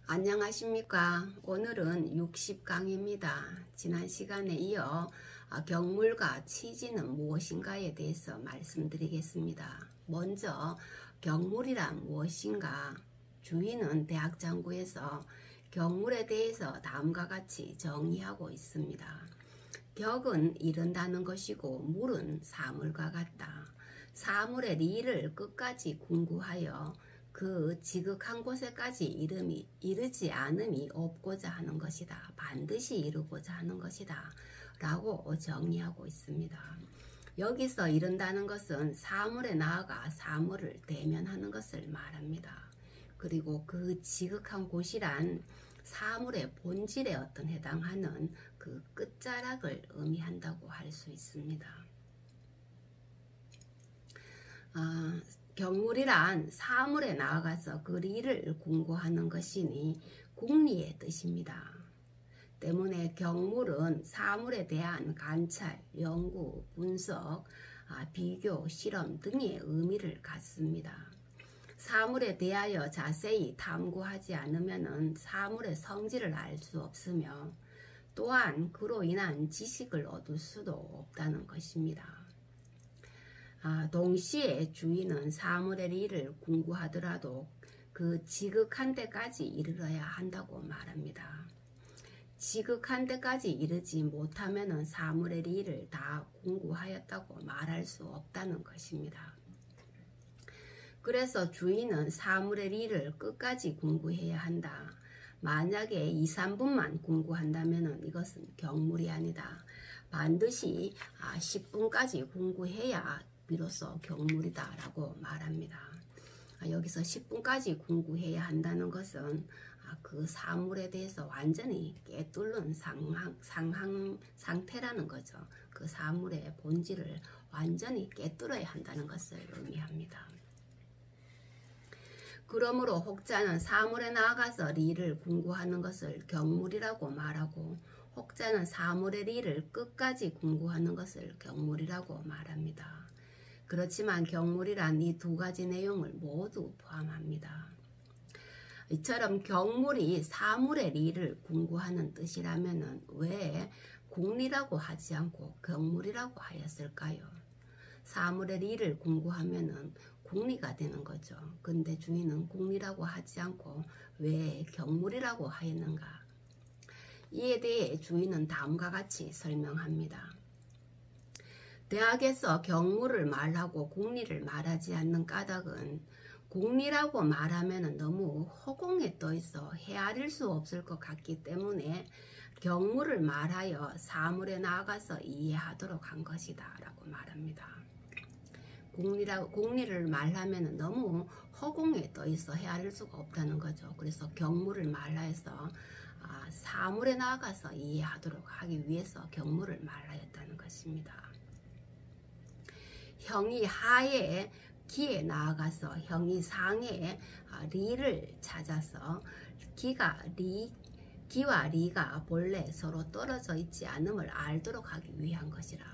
안녕하십니까. 오늘은 60강입니다. 지난 시간에 이어 경물과 취지는 무엇인가에 대해서 말씀드리겠습니다. 먼저 경물이란 무엇인가? 주인은 대학장구에서 경물에 대해서 다음과 같이 정의하고 있습니다. 격은 이른다는 것이고 물은 사물과 같다. 사물의 리를 끝까지 궁구하여 그 지극한 곳에까지 이르지 않음이 없고자 하는 것이다. 반드시 이루고자 하는 것이다. 라고 정의하고 있습니다. 여기서 이른다는 것은 사물에 나아가 사물을 대면하는 것을 말합니다. 그리고 그 지극한 곳이란 사물의 본질에 해당하는 그 끝자락을 의미한다고 할 수 있습니다. 경물이란 사물에 나아가서 그 리를 궁구하는 것이니 궁리의 뜻입니다. 때문에 경물은 사물에 대한 관찰, 연구, 분석, 비교, 실험 등의 의미를 갖습니다. 사물에 대하여 자세히 탐구하지 않으면 사물의 성질을 알 수 없으며 또한 그로 인한 지식을 얻을 수도 없다는 것입니다. 동시에 주인은 사물의 리를 궁구하더라도 그 지극한 데까지 이르러야 한다고 말합니다. 지극한 데까지 이르지 못하면 사물의 리를 다 궁구하였다고 말할 수 없다는 것입니다. 그래서 주인은 사물의 리를 끝까지 궁구해야 한다. 만약에 2, 3분만 궁구한다면 이것은 경물이 아니다. 반드시 10분까지 궁구해야 비로소 경물이다 라고 말합니다. 여기서 10분까지 궁구해야 한다는 것은 그 사물에 대해서 완전히 깨뚫는 상태라는 거죠. 그 사물의 본질을 완전히 깨뚫어야 한다는 것을 의미합니다. 그러므로 혹자는 사물에 나아가서 리를 궁구하는 것을 경물이라고 말하고 혹자는 사물의 리를 끝까지 궁구하는 것을 경물이라고 말합니다. 그렇지만 경물이란 이 두 가지 내용을 모두 포함합니다. 이처럼 경물이 사물의 리를 궁구하는 뜻이라면 왜 궁리라고 하지 않고 경물이라고 하였을까요? 사물의 리를 궁구하면 궁리가 되는 거죠. 근데 주인은 궁리라고 하지 않고 왜 경물이라고 하였는가? 이에 대해 주인은 다음과 같이 설명합니다. 대학에서 경물을 말하고 궁리를 말하지 않는 까닭은 궁리라고 말하면 너무 허공에 떠있어 헤아릴 수 없을 것 같기 때문에 경물을 말하여 사물에 나아가서 이해하도록 한 것이다 라고 말합니다. 궁리를 말하면 너무 허공에 떠있어 헤아릴 수가 없다는 거죠. 그래서 경물을 말하여서 사물에 나아가서 이해하도록 하기 위해서 경물을 말하였다는 것입니다. 형이 하에 기에 나아가서 형이 상에 리를 찾아서 기와 리가 본래 서로 떨어져 있지 않음을 알도록 하기 위한 것이라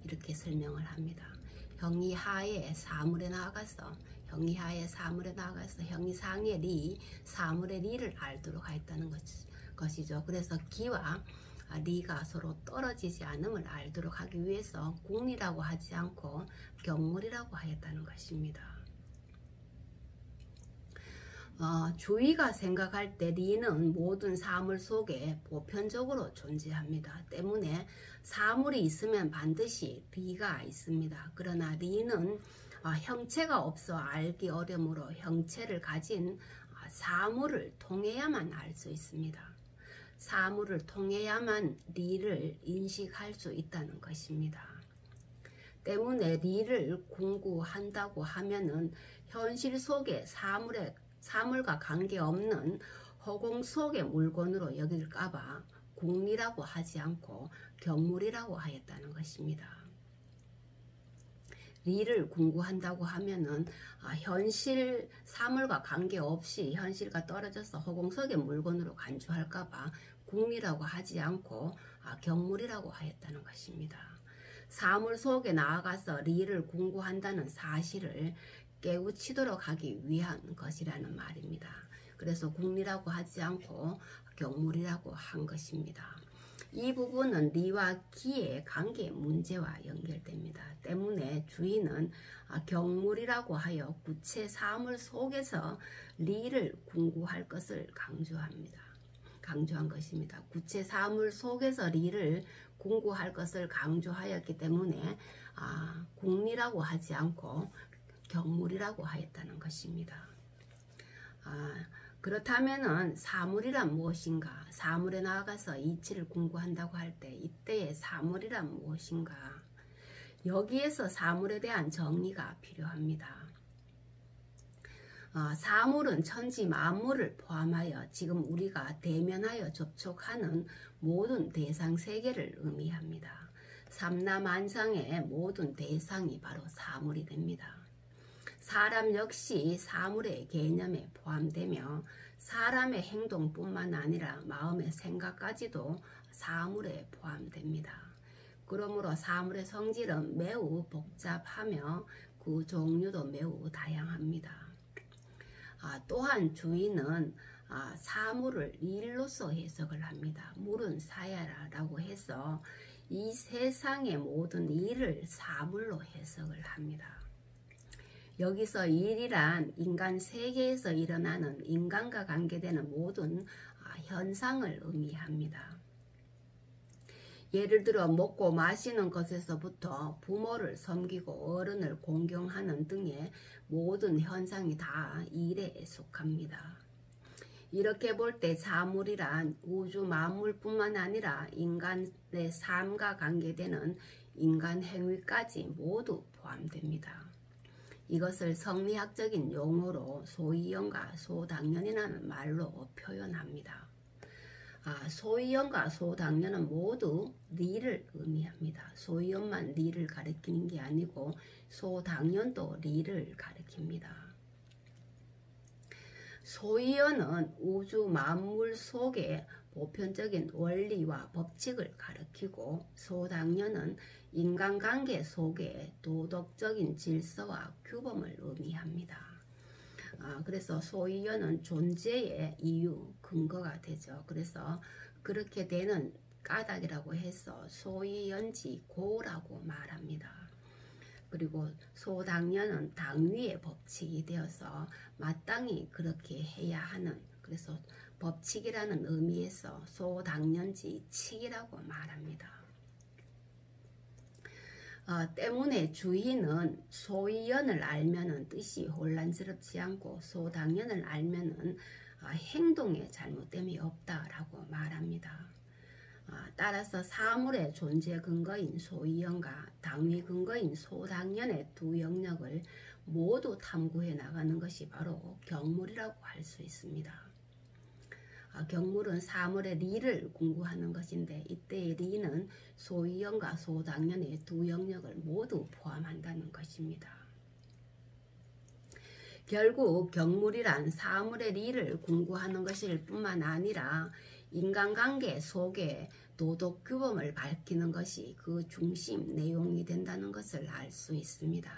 이렇게 설명을 합니다. 형이 하에 사물에 나아가서 형이 상의 리 사물의 리를 알도록 하였다는 것이죠. 그래서 기와 리가 서로 떨어지지 않음을 알도록 하기 위해서 궁리라고 하지 않고 경물이라고 하였다는 것입니다. 주의가 생각할 때 리는 모든 사물 속에 보편적으로 존재합니다. 때문에 사물이 있으면 반드시 리가 있습니다. 그러나 리는 형체가 없어 알기 어려우므로 형체를 가진 사물을 통해야만 알 수 있습니다. 사물을 통해야만 리를 인식할 수 있다는 것입니다. 때문에 리를 궁구한다고 하면은 현실 속의 사물과 관계없는 허공 속의 물건으로 여길까봐 궁리라고 하지 않고 경물이라고 하였다는 것입니다. 리를 궁구한다고 하면은 현실 사물과 관계없이 현실과 떨어져서 허공 속의 물건으로 간주할까봐 궁리라고 하지 않고 경물이라고 하였다는 것입니다. 사물 속에 나아가서 리를 궁구한다는 사실을 깨우치도록 하기 위한 것이라는 말입니다. 그래서 국리라고 하지 않고 경물이라고 한 것입니다. 이 부분은 리와 기의 관계 문제와 연결됩니다. 때문에 주인은 경물이라고 하여 구체 사물 속에서 리를 궁구할 것을 강조한 것입니다. 구체 사물 속에서 리를 궁구할 것을 강조하였기 때문에 국리라고 하지 않고 경물이라고 하였다는 것입니다. 그렇다면은 사물이란 무엇인가? 사물에 나아가서 이치를 궁구한다고 할 때 이때의 사물이란 무엇인가? 여기에서 사물에 대한 정리가 필요합니다. 사물은 천지 만물을 포함하여 지금 우리가 대면하여 접촉하는 모든 대상 세계를 의미합니다. 삼라만상의 모든 대상이 바로 사물이 됩니다. 사람 역시 사물의 개념에 포함되며 사람의 행동뿐만 아니라 마음의 생각까지도 사물에 포함됩니다. 그러므로 사물의 성질은 매우 복잡하며 그 종류도 매우 다양합니다. 또한 주인은 사물을 일로서 해석을 합니다. 물은 사야라고 해서 이 세상의 모든 일을 사물로 해석을 합니다. 여기서 일이란 인간 세계에서 일어나는 인간과 관계되는 모든 현상을 의미합니다. 예를 들어 먹고 마시는 것에서부터 부모를 섬기고 어른을 공경하는 등의 모든 현상이 다 일에 속합니다. 이렇게 볼 때 사물이란 우주 만물뿐만 아니라 인간의 삶과 관계되는 인간 행위까지 모두 포함됩니다. 이것을 성리학적인 용어로 소이연과 소당연이라는 말로 표현합니다. 소이연과 소당연은 모두 리를 의미합니다. 소이연만 리를 가리키는 게 아니고 소당연도 리를 가리킵니다. 소이연은 우주 만물 속의 보편적인 원리와 법칙을 가리키고 소당연은 인간관계 속의 도덕적인 질서와 규범을 의미합니다. 그래서 소이연은 존재의 이유, 근거가 되죠. 그래서 그렇게 되는 까닭이라고 해서 소이연지고라고 말합니다. 그리고 소당연은 당위의 법칙이 되어서 마땅히 그렇게 해야 하는, 그래서 법칙이라는 의미에서 소당연지칙이라고 말합니다. 때문에 주인은 소이연을 알면은 뜻이 혼란스럽지 않고 소당연을 알면은 행동에 잘못됨이 없다라고 말합니다. 따라서 사물의 존재 근거인 소이연과 당위 근거인 소당연의 두 영역을 모두 탐구해 나가는 것이 바로 경물이라고 할 수 있습니다. 경물은 사물의 리를 궁구하는 것인데 이때의 리는 소이연과 소당연의 두 영역을 모두 포함한다는 것입니다. 결국 경물이란 사물의 리를 궁구하는 것일 뿐만 아니라 인간관계 속의 도덕규범을 밝히는 것이 그 중심 내용이 된다는 것을 알 수 있습니다.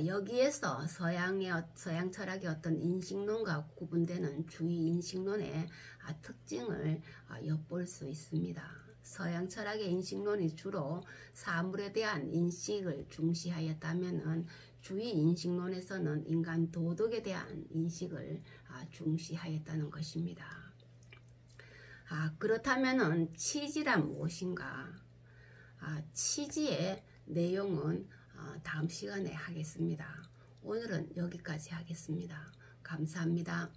여기에서 서양 철학의 어떤 인식론과 구분되는 주의 인식론의 특징을 엿볼 수 있습니다. 서양 철학의 인식론이 주로 사물에 대한 인식을 중시하였다면 주의 인식론에서는 인간 도덕에 대한 인식을 중시하였다는 것입니다. 그렇다면 치지란 무엇인가? 치지의 내용은 다음 시간에 하겠습니다. 오늘은 여기까지 하겠습니다. 감사합니다.